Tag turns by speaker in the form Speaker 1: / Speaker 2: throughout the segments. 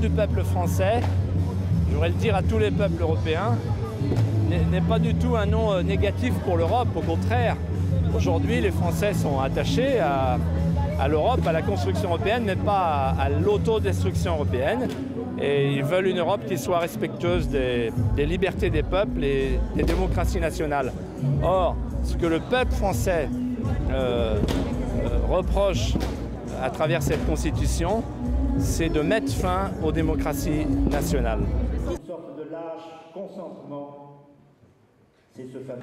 Speaker 1: du peuple français, je voudrais le dire à tous les peuples européens, n'est pas du tout un nom négatif pour l'Europe, au contraire. Aujourd'hui, les Français sont attachés à l'Europe, à la construction européenne, mais pas à l'autodestruction européenne. Et ils veulent une Europe qui soit respectueuse des libertés des peuples et des démocraties nationales. Or, ce que le peuple français reproche à travers cette constitution, c'est de mettre fin aux démocraties nationales.
Speaker 2: Une sorte de lâche consentement, c'est ce fameux...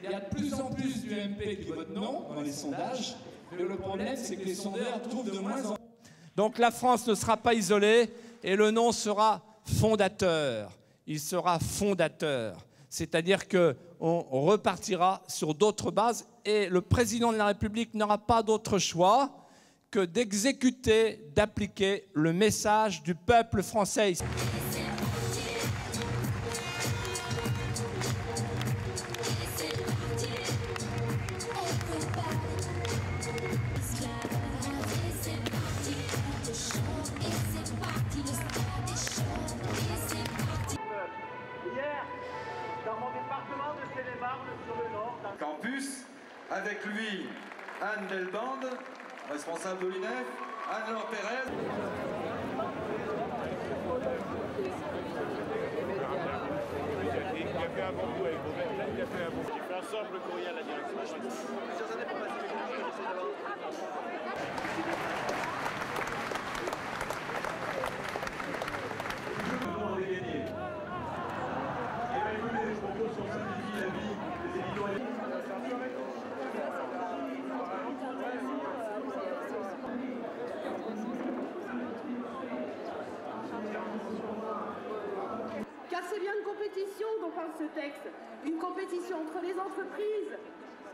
Speaker 3: Il y a de plus en plus d'UMP qui votent non dans les sondages, mais le problème c'est que les sondeurs trouvent de moins en moins.
Speaker 1: Donc la France ne sera pas isolée et le non sera fondateur. Il sera fondateur. C'est-à-dire qu'on repartira sur d'autres bases et le président de la République n'aura pas d'autre choix que d'exécuter, d'appliquer le message du peuple français.
Speaker 4: Dans mon département de Seine-et-Marne, sur le nord,
Speaker 5: Campus, avec lui Anne Delbande, responsable de l'UNEF, Anne-Laure Pérez.
Speaker 6: Il a fait un bon coup avec Robert, il a fait un bon coup. Il fait un simple courrier à la direction.
Speaker 7: Car c'est bien une compétition dont parle ce texte, une compétition entre les entreprises,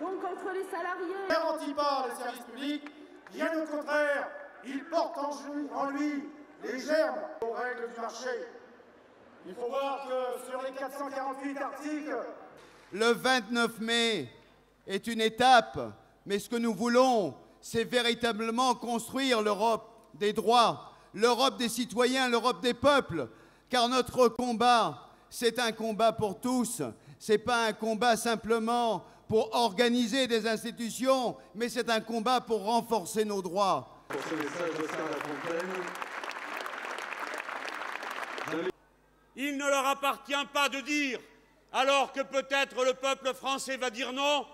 Speaker 7: donc entre les salariés.
Speaker 8: Il ne garantit pas les services publics, bien au contraire, il porte en lui les germes aux règles du marché. Il faut voir que sur les 448 articles...
Speaker 9: Le 29 mai est une étape, mais ce que nous voulons, c'est véritablement construire l'Europe des droits, l'Europe des citoyens, l'Europe des peuples. Car notre combat, c'est un combat pour tous. Ce n'est pas un combat simplement pour organiser des institutions, mais c'est un combat pour renforcer nos droits.
Speaker 5: Pour ce message d'Oscar Lafontaine.
Speaker 10: Il ne leur appartient pas de dire, alors que peut-être le peuple français va dire non,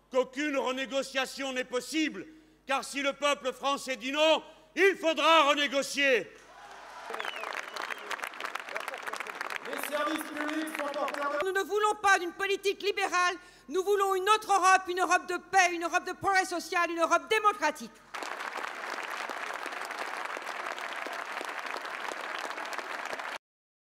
Speaker 10: qu'aucune renégociation n'est possible. Car si le peuple français dit non, il faudra renégocier.
Speaker 11: Nous ne voulons pas d'une politique libérale, nous voulons une autre Europe, une Europe de paix, une Europe de progrès social, une Europe démocratique.